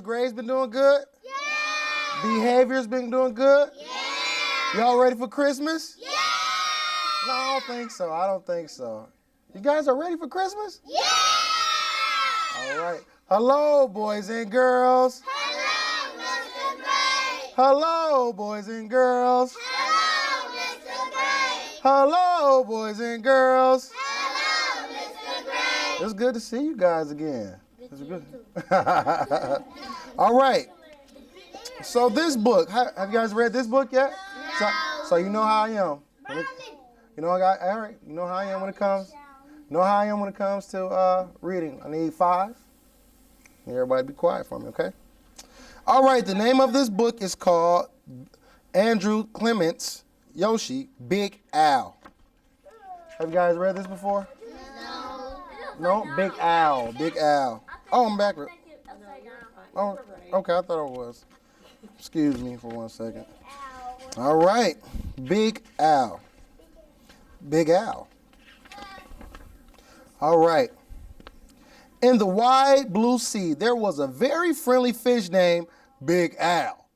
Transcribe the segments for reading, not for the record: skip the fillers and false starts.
grades been doing good? Yeah. Behavior's been doing good? Yeah. Y'all ready for Christmas? Yeah. No, I don't think so. I don't think so. You guys are ready for Christmas? Yeah. All right. Hello, boys and girls. Hello, Mr. Gray. Hello, boys and girls. Hello, Mr. Gray. Hello, boys and girls. Hello, Mr. Gray. It's good to see you guys again. It's good. All right. So this book, have you guys read this book yet? So you know how I am. You know, all right. You know how I am when it comes. You know how I am when it comes to reading. I need 5. Everybody be quiet for me, okay? All right. The name of this book is called Andrew Clement's Yoshi Big Al. Have you guys read this before? No? Big Al. Big Al. Oh, I'm back. Oh, okay. I thought it was. Excuse me for 1 second. All right. Big Al. Big Al. All right. In the wide blue sea, there was a very friendly fish named Big Al.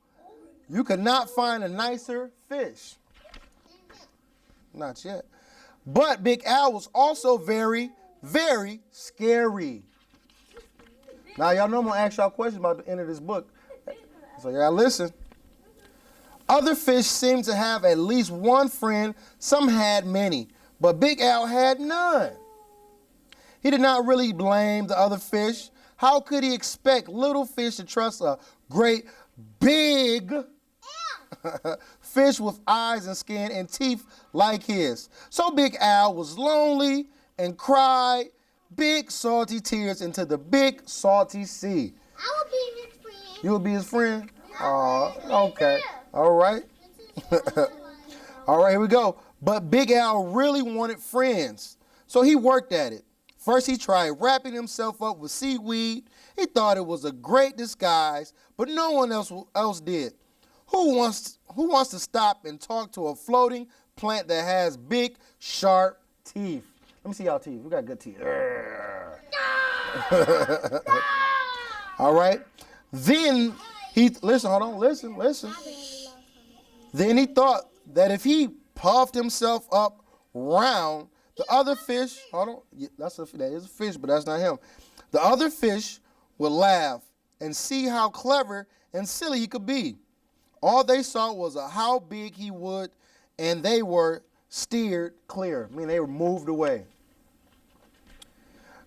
You could not find a nicer fish. Not yet. But Big Al was also very, very scary. Now, y'all know I'm going to ask y'all questions about the end of this book. So y'all listen. Other fish seemed to have at least one friend. Some had many. But Big Al had none. He did not really blame the other fish. How could he expect little fish to trust a great big fish with eyes and skin and teeth like his? So Big Al was lonely and cried big salty tears into the big salty sea. I will be his friend. You will be his friend? Okay. All right. All right, here we go. But Big Al really wanted friends, so he worked at it. First, he tried wrapping himself up with seaweed. He thought it was a great disguise, but no one else did. Who wants to stop and talk to a floating plant that has big, sharp teeth? Let me see y'all teeth. We got good teeth. All right. Then listen. Then he thought that if he puffed himself up round, the other fish, that is a fish, but that's not him. The other fish would laugh and see how clever and silly he could be. All they saw was how big he would, and they were steered clear. I mean, they were moved away.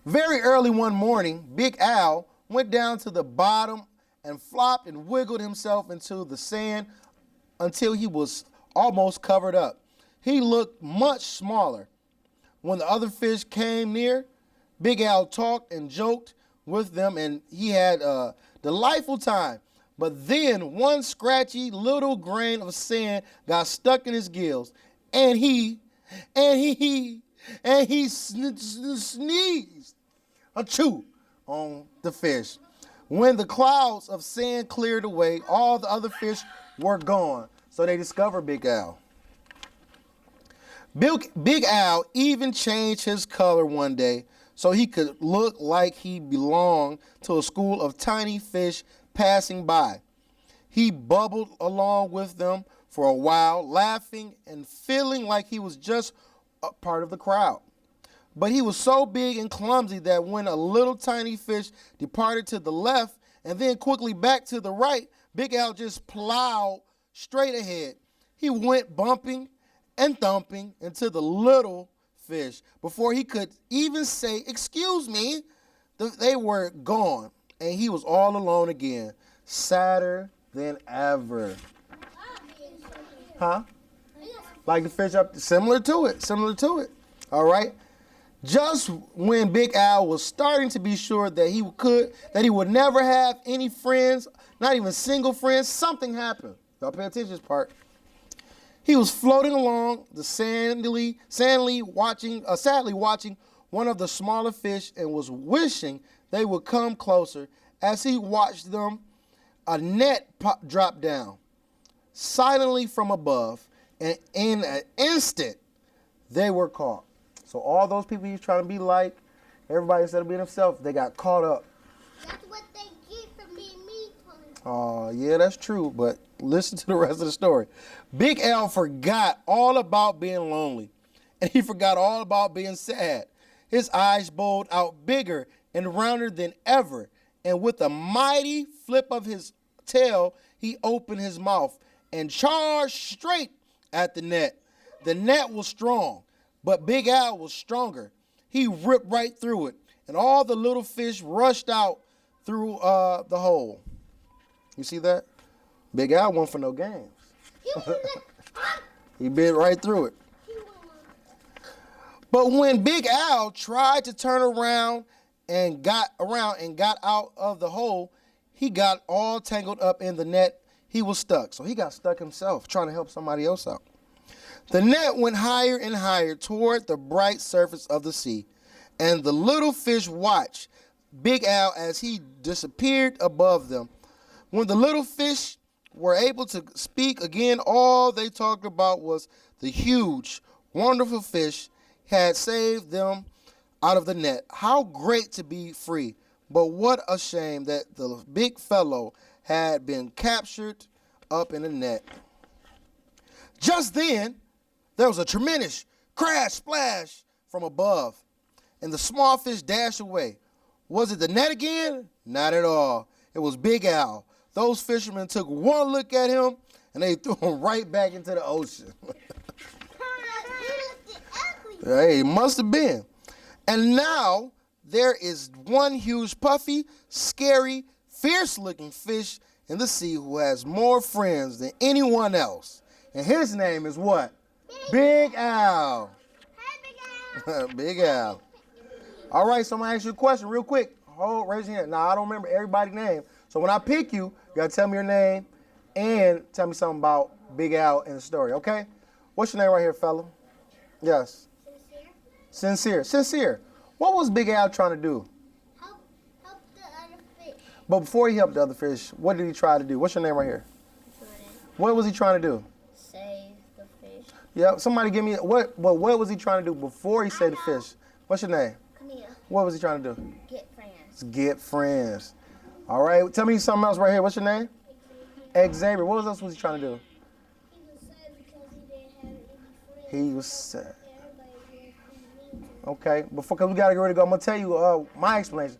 Very early one morning, Big Al went down to the bottom and flopped and wiggled himself into the sand until he was almost covered up. He looked much smaller. When the other fish came near, Big Al talked and joked with them, and he had a delightful time. But then one scratchy little grain of sand got stuck in his gills, and he sneezed, achoo, on the fish. When the clouds of sand cleared away, all the other fish were gone. So they discovered Big Al. Big Al even changed his color one day so he could look like he belonged to a school of tiny fish passing by. He bubbled along with them for a while, laughing and feeling like he was just a part of the crowd. But he was so big and clumsy that when a little tiny fish departed to the left and then quickly back to the right, Big Al just plowed straight ahead. He went bumping and thumping into the little fish. Before he could even say, "Excuse me," they were gone, and he was all alone again, sadder than ever. Huh? Like the fish up, similar to it. All right. Just when Big Al was starting to be sure that he would never have any friends, not even single friends, something happened. Y'all pay attention to this part. He was floating along the sadly watching one of the smaller fish and was wishing they would come closer. As he watched them, a net dropped down silently from above, and in an instant, they were caught. So all those people he's trying to be like, everybody instead of being himself, they got caught up. That's what they get for being me Oh, yeah, that's true, but listen to the rest of the story. Big Al forgot all about being lonely, and he forgot all about being sad. His eyes bulged out bigger and rounder than ever, and with a mighty flip of his tail, he opened his mouth and charged straight at the net. The net was strong, but Big Al was stronger. He ripped right through it, and all the little fish rushed out through the hole. You see that? Big Al won for no games. He bit right through it. But when Big Al tried to turn around and got out of the hole, he got all tangled up in the net. He was stuck. So he got stuck himself trying to help somebody else out. The net went higher and higher toward the bright surface of the sea, and the little fish watched Big Al as he disappeared above them. When the little fish were able to speak again, all they talked about was the huge, wonderful fish had saved them out of the net. How great to be free, but what a shame that the big fellow had been captured up in the net. Just then, there was a tremendous crash splash from above, and the small fish dashed away. Was it the net again? Not at all. It was Big Al. Those fishermen took one look at him, and they threw him right back into the ocean. Hey, it must have been. And now there is one huge, puffy, scary, fierce-looking fish in the sea who has more friends than anyone else. And his name is what? Big Al. Hey, Big Al. Big Al. All right, so I'm going to ask you a question real quick. Raise your hand. Now, I don't remember everybody's name. So when I pick you, you got to tell me your name and tell me something about Big Al and the story, okay? What's your name right here, fella? Yes. Sincere. What was Big Al trying to do? Help the other fish. But before he helped the other fish, what did he try to do? What's your name right here? Jordan. What was he trying to do? Save the fish. Yeah, somebody give me, what was he trying to do before he saved the fish? What's your name? Camille. What was he trying to do? Get friends. Get friends. All right, tell me something else right here. What's your name? Xavier. What else was he trying to do? He was sad because he didn't have any friends. He was sad. Okay, because we got to get ready to go, I'm going to tell you my explanation.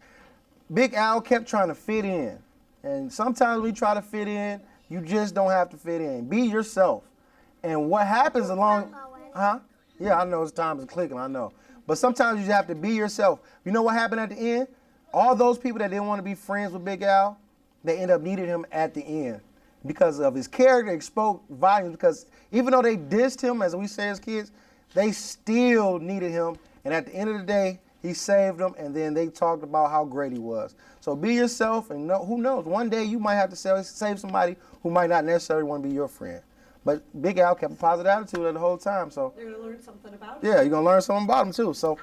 Big Al kept trying to fit in. And sometimes when you try to fit in, you just don't have to fit in. Be yourself. And what happens along... Huh? Yeah, I know it's time is clicking, I know. But sometimes you just have to be yourself. You know what happened at the end? All those people that didn't want to be friends with Big Al, they end up needing him at the end. Because of his character, it spoke volumes. Because even though they dissed him, as we say as kids, they still needed him. And at the end of the day, he saved them, and then they talked about how great he was. So be yourself, and who knows? One day you might have to save somebody who might not necessarily want to be your friend. But Big Al kept a positive attitude the whole time. So They're going to learn something about him. yeah, you're going to learn something about him, too. So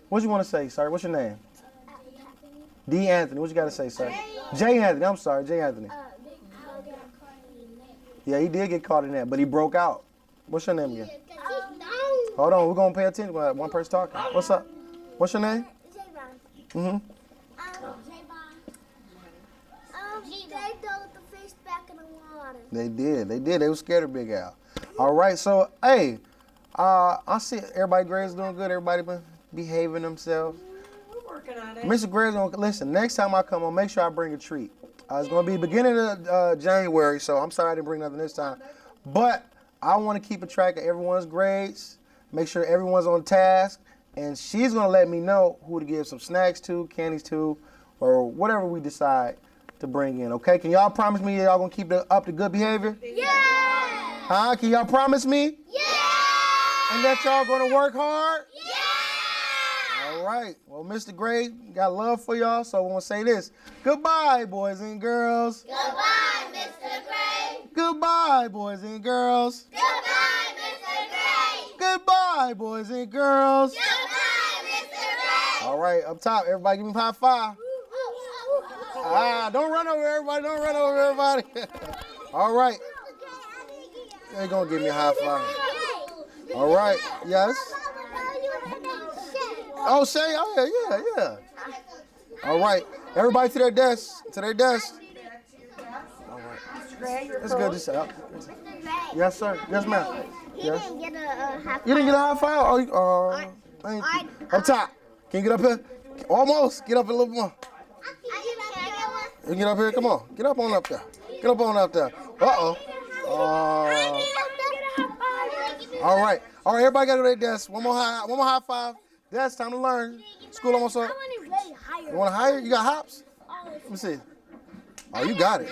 what do you want to say, sir? What's your name? D. Anthony. What you got to say, sir? J. Anthony. I'm sorry, J. Anthony. Yeah, he did get caught in that, but he broke out. What's your name again? Hold on, we're going to pay attention to one person talking. What's up? What's your name? Mm-hmm. They threw the fish back in the water. They did. They were scared of Big Al. All right, so, hey, I see everybody grades doing good. Everybody been behaving themselves. We're working on it. Mr. Gray's gonna listen. Next time I come, I'll make sure I bring a treat. It's gonna be beginning of January, so I'm sorry I didn't bring nothing this time. But I want to keep a track of everyone's grades, make sure everyone's on task, and she's gonna let me know who to give some snacks to, candies to, or whatever we decide to bring in. Okay? Can y'all promise me y'all gonna keep up to good behavior? Yeah! Huh? Can y'all promise me? Yeah! And that y'all gonna work hard? Yeah! All right. Well, Mr. Gray got love for y'all, so I want to say this. Goodbye, boys and girls. Goodbye, Mr. Gray. Goodbye, boys and girls. Goodbye, Mr. Gray. Goodbye, boys and girls. Goodbye, Mr. Gray. All right, up top, everybody give me a high five. Don't run over everybody. Don't run over everybody. All right. They're going to give me a high five. All right. Yes. Oh, Shay. Oh, yeah. All right. Everybody to their desk. To their desk. Mr. Gray, your It's good to see you. Mr. Gray. Yes, sir. Yes, ma'am. He Yes. didn't get a half. You didn't get a high five? Thank you. Up top. Can you get up here? Almost. Get up a little more. You can get up here. Come on. Get up on up there. Get up on up there. Uh-oh. All right. All right, everybody got to their desk. One more high five. Desk, time to learn. School almost up. I want to way higher. You want to higher? You got hops? Let me see. Oh, you got it.